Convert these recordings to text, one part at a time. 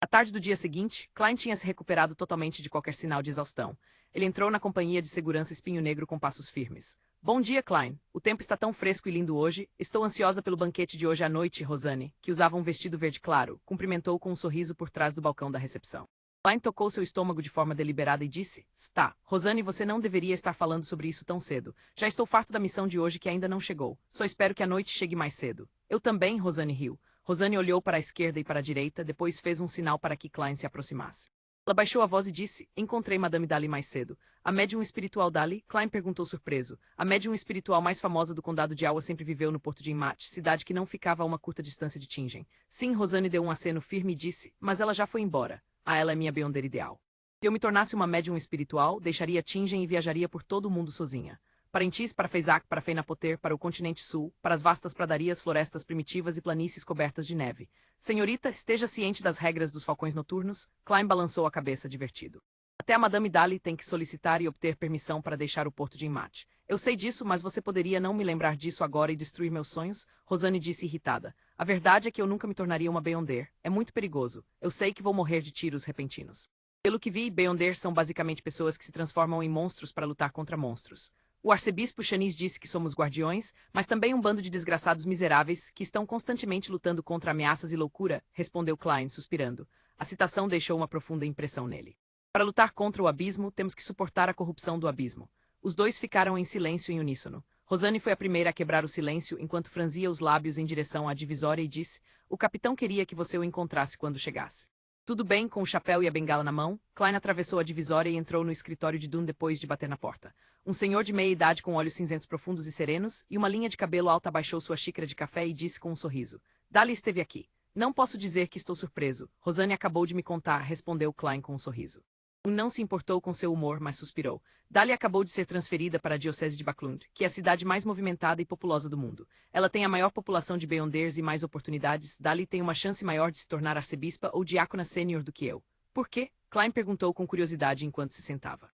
À tarde do dia seguinte, Klein tinha se recuperado totalmente de qualquer sinal de exaustão. Ele entrou na companhia de segurança Espinho Negro com passos firmes. Bom dia, Klein. O tempo está tão fresco e lindo hoje. Estou ansiosa pelo banquete de hoje à noite, Rosane, que usava um vestido verde claro, cumprimentou com um sorriso por trás do balcão da recepção. Klein tocou seu estômago de forma deliberada e disse: Está, Rosane, você não deveria estar falando sobre isso tão cedo. Já estou farto da missão de hoje que ainda não chegou. Só espero que a noite chegue mais cedo. Eu também, Rosane riu. Rosane olhou para a esquerda e para a direita, depois fez um sinal para que Klein se aproximasse. Ela baixou a voz e disse: Encontrei Madame Dali mais cedo. A médium espiritual Dali? Klein perguntou surpreso. A médium espiritual mais famosa do condado de Awa sempre viveu no porto de Enmat, cidade que não ficava a uma curta distância de Tingen. Sim, Rosane deu um aceno firme e disse: Mas ela já foi embora. Ela é minha Beyonder ideal. Se eu me tornasse uma médium espiritual, deixaria Tingen e viajaria por todo o mundo sozinha. Para Entis, para Feizac, para Feinapoter, para o continente sul, para as vastas pradarias, florestas primitivas e planícies cobertas de neve. Senhorita, esteja ciente das regras dos falcões noturnos. Klein balançou a cabeça divertido. Até a Madame Dali tem que solicitar e obter permissão para deixar o porto de Enmat. Eu sei disso, mas você poderia não me lembrar disso agora e destruir meus sonhos? Rosane disse irritada. A verdade é que eu nunca me tornaria uma Beyonder. É muito perigoso. Eu sei que vou morrer de tiros repentinos. Pelo que vi, Beyonder são basicamente pessoas que se transformam em monstros para lutar contra monstros. O arcebispo Chanis disse que somos guardiões, mas também um bando de desgraçados miseráveis que estão constantemente lutando contra ameaças e loucura, respondeu Klein, suspirando. A citação deixou uma profunda impressão nele. Para lutar contra o abismo, temos que suportar a corrupção do abismo. Os dois ficaram em silêncio em uníssono. Rosane foi a primeira a quebrar o silêncio enquanto franzia os lábios em direção à divisória e disse: O capitão queria que você o encontrasse quando chegasse. Tudo bem, com o chapéu e a bengala na mão, Klein atravessou a divisória e entrou no escritório de Dunn depois de bater na porta. Um senhor de meia idade com olhos cinzentos profundos e serenos e uma linha de cabelo alta abaixou sua xícara de café e disse com um sorriso: Dali esteve aqui. Não posso dizer que estou surpreso. Rosane acabou de me contar, respondeu Klein com um sorriso. Não se importou com seu humor, mas suspirou. Dali acabou de ser transferida para a diocese de Baclund, que é a cidade mais movimentada e populosa do mundo. Ela tem a maior população de Beyonders e mais oportunidades. Dali tem uma chance maior de se tornar arcebispa ou diácona sênior do que eu. Por quê? Klein perguntou com curiosidade enquanto se sentava.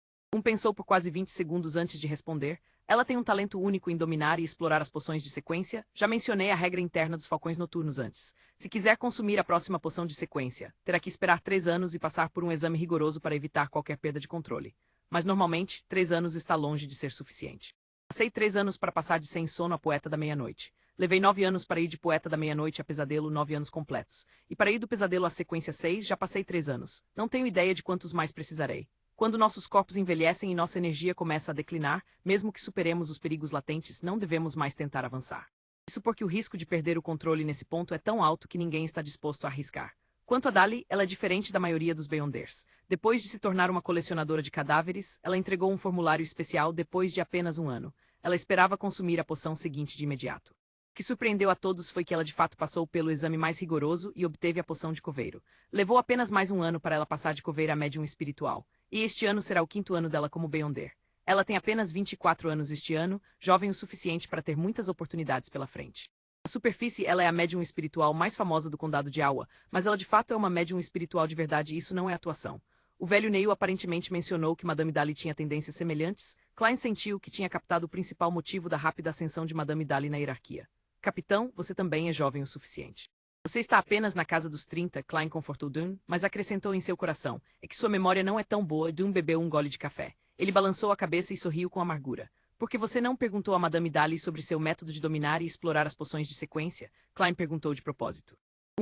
Pensou por quase 20 segundos antes de responder. Ela tem um talento único em dominar e explorar as poções de sequência. Já mencionei a regra interna dos falcões noturnos antes. Se quiser consumir a próxima poção de sequência, terá que esperar 3 anos e passar por um exame rigoroso para evitar qualquer perda de controle. Mas normalmente, 3 anos está longe de ser suficiente. Passei 3 anos para passar de sem sono a poeta da meia-noite. Levei 9 anos para ir de poeta da meia-noite a pesadelo, 9 anos completos. E para ir do pesadelo à sequência 6, já passei 3 anos. Não tenho ideia de quantos mais precisarei. Quando nossos corpos envelhecem e nossa energia começa a declinar, mesmo que superemos os perigos latentes, não devemos mais tentar avançar. Isso porque o risco de perder o controle nesse ponto é tão alto que ninguém está disposto a arriscar. Quanto a Dali, ela é diferente da maioria dos Beyonders. Depois de se tornar uma colecionadora de cadáveres, ela entregou um formulário especial depois de apenas 1 ano. Ela esperava consumir a poção seguinte de imediato. O que surpreendeu a todos foi que ela de fato passou pelo exame mais rigoroso e obteve a poção de coveiro. Levou apenas mais 1 ano para ela passar de coveira a médium espiritual, e este ano será o 5º ano dela como Beyonder. Ela tem apenas 24 anos este ano, jovem o suficiente para ter muitas oportunidades pela frente. Na superfície, ela é a médium espiritual mais famosa do condado de Awa, mas ela de fato é uma médium espiritual de verdade e isso não é atuação. O velho Neil aparentemente mencionou que Madame Dali tinha tendências semelhantes. Klein sentiu que tinha captado o principal motivo da rápida ascensão de Madame Dali na hierarquia. Capitão, você também é jovem o suficiente. Você está apenas na casa dos 30, Klein confortou Dunn, mas acrescentou em seu coração, é que sua memória não é tão boa e Dunn bebeu um gole de café. Ele balançou a cabeça e sorriu com amargura. Porque você não perguntou a Madame Dali sobre seu método de dominar e explorar as poções de sequência? Klein perguntou de propósito.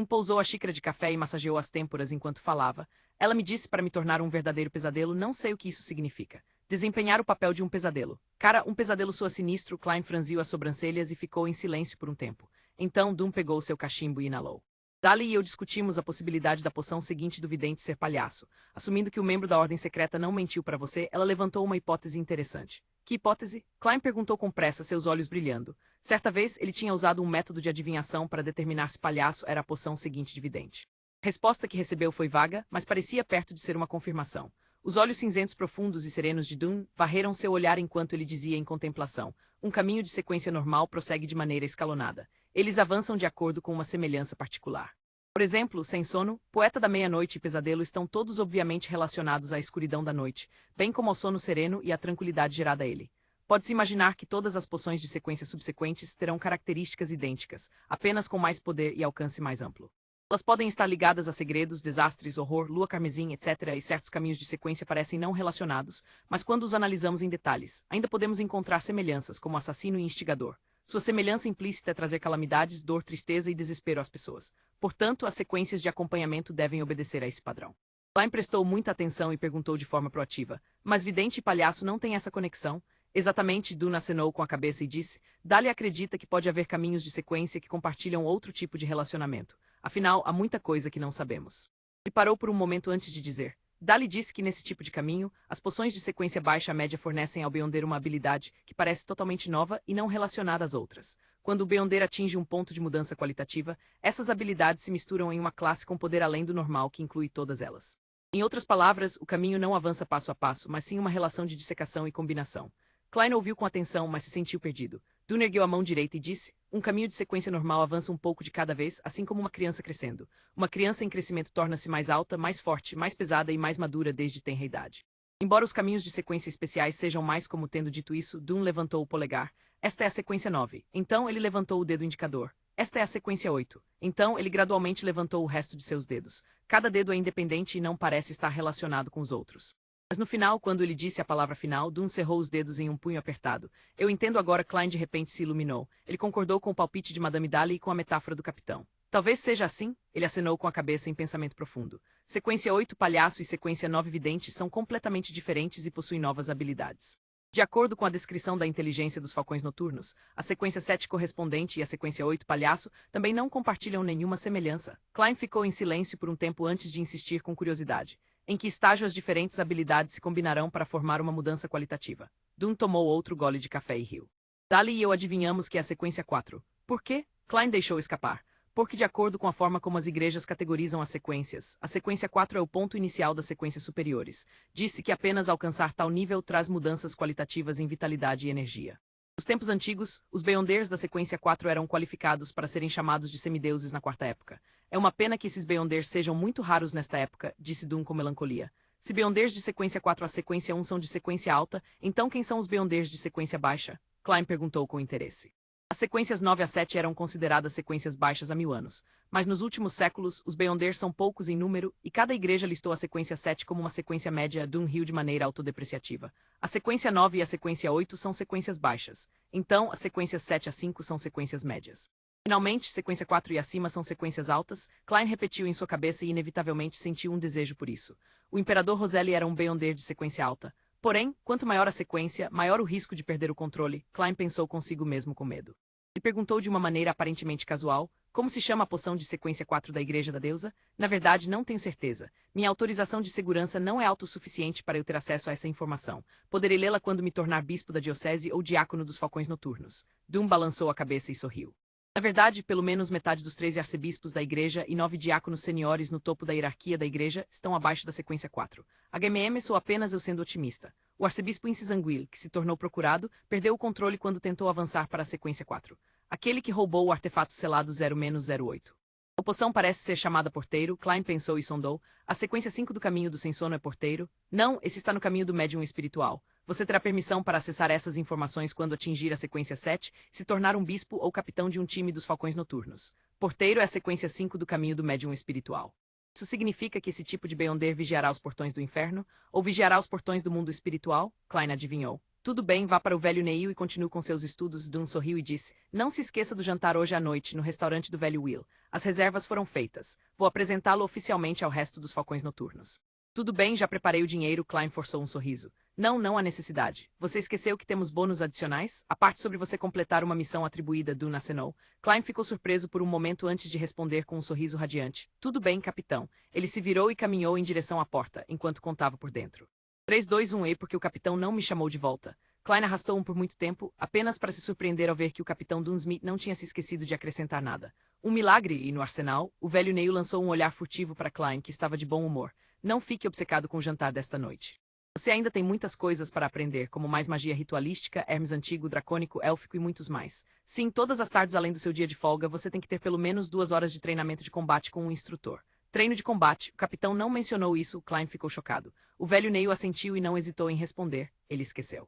Pousou a xícara de café e massageou as têmporas enquanto falava. Ela me disse para me tornar um verdadeiro pesadelo, não sei o que isso significa. Desempenhar o papel de um pesadelo. Cara, um pesadelo soa sinistro. Klein franziu as sobrancelhas e ficou em silêncio por um tempo. Então Dunn pegou seu cachimbo e inalou. Dali e eu discutimos a possibilidade da poção seguinte do vidente ser palhaço. Assumindo que o membro da ordem secreta não mentiu para você, ela levantou uma hipótese interessante. Que hipótese? Klein perguntou com pressa, seus olhos brilhando. Certa vez, ele tinha usado um método de adivinhação para determinar se palhaço era a poção seguinte de vidente. A resposta que recebeu foi vaga, mas parecia perto de ser uma confirmação. Os olhos cinzentos profundos e serenos de Dunn varreram seu olhar enquanto ele dizia em contemplação: um caminho de sequência normal prossegue de maneira escalonada. Eles avançam de acordo com uma semelhança particular. Por exemplo, Sem Sono, Poeta da Meia-Noite e Pesadelo estão todos obviamente relacionados à escuridão da noite, bem como ao sono sereno e à tranquilidade gerada a ele. Pode-se imaginar que todas as poções de sequência subsequentes terão características idênticas, apenas com mais poder e alcance mais amplo. Elas podem estar ligadas a segredos, desastres, horror, lua carmesim, etc. E certos caminhos de sequência parecem não relacionados, mas quando os analisamos em detalhes, ainda podemos encontrar semelhanças, como assassino e instigador. Sua semelhança implícita é trazer calamidades, dor, tristeza e desespero às pessoas. Portanto, as sequências de acompanhamento devem obedecer a esse padrão. Klein prestou muita atenção e perguntou de forma proativa: mas vidente e palhaço não têm essa conexão? Exatamente, Dune acenou com a cabeça e disse: Dali acredita que pode haver caminhos de sequência que compartilham outro tipo de relacionamento. Afinal, há muita coisa que não sabemos. Ele parou por um momento antes de dizer: Dali disse que nesse tipo de caminho, as poções de sequência baixa-média fornecem ao Beyonder uma habilidade que parece totalmente nova e não relacionada às outras. Quando o Beyonder atinge um ponto de mudança qualitativa, essas habilidades se misturam em uma classe com poder além do normal que inclui todas elas. Em outras palavras, o caminho não avança passo a passo, mas sim uma relação de dissecação e combinação. Klein ouviu com atenção, mas se sentiu perdido. Dune ergueu a mão direita e disse: um caminho de sequência normal avança um pouco de cada vez, assim como uma criança crescendo. Uma criança em crescimento torna-se mais alta, mais forte, mais pesada e mais madura desde tenra idade. Embora os caminhos de sequência especiais sejam mais como tendo dito isso, Dune levantou o polegar. Esta é a sequência 9. Então ele levantou o dedo indicador. Esta é a sequência 8. Então ele gradualmente levantou o resto de seus dedos. Cada dedo é independente e não parece estar relacionado com os outros. Mas no final, quando ele disse a palavra final, Dune cerrou os dedos em um punho apertado. Eu entendo agora. Klein de repente se iluminou. Ele concordou com o palpite de Madame Dali e com a metáfora do capitão. Talvez seja assim, ele acenou com a cabeça em pensamento profundo. Sequência 8 palhaço e sequência 9 vidente são completamente diferentes e possuem novas habilidades. De acordo com a descrição da inteligência dos falcões noturnos, a sequência 7 correspondente e a sequência 8 palhaço também não compartilham nenhuma semelhança. Klein ficou em silêncio por um tempo antes de insistir com curiosidade. Em que estágio as diferentes habilidades se combinarão para formar uma mudança qualitativa? Dune tomou outro gole de café e riu. Dali e eu adivinhamos que é a sequência 4. Por quê? Klein deixou escapar. Porque de acordo com a forma como as igrejas categorizam as sequências, a sequência 4 é o ponto inicial das sequências superiores. Disse que apenas alcançar tal nível traz mudanças qualitativas em vitalidade e energia. Nos tempos antigos, os Beyonders da sequência 4 eram qualificados para serem chamados de semideuses na quarta época. É uma pena que esses Beyonders sejam muito raros nesta época, disse Dune com melancolia. Se Beyonders de sequência 4 a sequência 1 são de sequência alta, então quem são os Beyonders de sequência baixa? Klein perguntou com interesse. As sequências 9 a 7 eram consideradas sequências baixas há 1000 anos, mas nos últimos séculos, os Beyonders são poucos em número e cada igreja listou a sequência 7 como uma sequência média. Dune riu de maneira autodepreciativa. A sequência 9 e a sequência 8 são sequências baixas, então as sequências 7 a 5 são sequências médias. Finalmente, sequência 4 e acima são sequências altas. Klein repetiu em sua cabeça e inevitavelmente sentiu um desejo por isso. O imperador Roselli era um Beyonder de sequência alta. Porém, quanto maior a sequência, maior o risco de perder o controle. Klein pensou consigo mesmo com medo. Ele perguntou de uma maneira aparentemente casual: como se chama a poção de sequência 4 da Igreja da Deusa? Na verdade, não tenho certeza. Minha autorização de segurança não é autossuficiente para eu ter acesso a essa informação. Poderei lê-la quando me tornar bispo da diocese ou diácono dos falcões noturnos. Dune balançou a cabeça e sorriu. Na verdade, pelo menos metade dos 13 arcebispos da igreja e 9 diáconos seniores no topo da hierarquia da igreja estão abaixo da sequência 4. HMM sou apenas eu sendo otimista. O arcebispo Incisangwil, que se tornou procurado, perdeu o controle quando tentou avançar para a sequência 4. Aquele que roubou o artefato selado 0-08. A poção parece ser chamada porteiro. Klein pensou e sondou. A sequência 5 do caminho do sem sono é porteiro? Não, esse está no caminho do médium espiritual. Você terá permissão para acessar essas informações quando atingir a sequência 7, se tornar um bispo ou capitão de um time dos falcões noturnos. Porteiro é a sequência 5 do caminho do médium espiritual. Isso significa que esse tipo de Beyonder vigiará os portões do inferno? Ou vigiará os portões do mundo espiritual? Klein adivinhou. Tudo bem, vá para o velho Neil e continue com seus estudos. Dune sorriu e disse: não se esqueça do jantar hoje à noite no restaurante do velho Will. As reservas foram feitas. Vou apresentá-lo oficialmente ao resto dos falcões noturnos. Tudo bem, já preparei o dinheiro. Klein forçou um sorriso. Não há necessidade. Você esqueceu que temos bônus adicionais? A parte sobre você completar uma missão atribuída, Dune acenou. Klein ficou surpreso por um momento antes de responder com um sorriso radiante. Tudo bem, capitão. Ele se virou e caminhou em direção à porta, enquanto contava por dentro. 3, 2, 1 porque o capitão não me chamou de volta. Klein arrastou por muito tempo, apenas para se surpreender ao ver que o capitão Dunsmith não tinha se esquecido de acrescentar nada. Um milagre, e no arsenal, o velho Neil lançou um olhar furtivo para Klein, que estava de bom humor. Não fique obcecado com o jantar desta noite. Você ainda tem muitas coisas para aprender, como mais magia ritualística, Hermes antigo, dracônico, élfico e muitos mais. Sim, todas as tardes além do seu dia de folga, você tem que ter pelo menos 2 horas de treinamento de combate com um instrutor. Treino de combate, o capitão não mencionou isso. Klein ficou chocado. O velho Neil assentiu e não hesitou em responder. Ele esqueceu.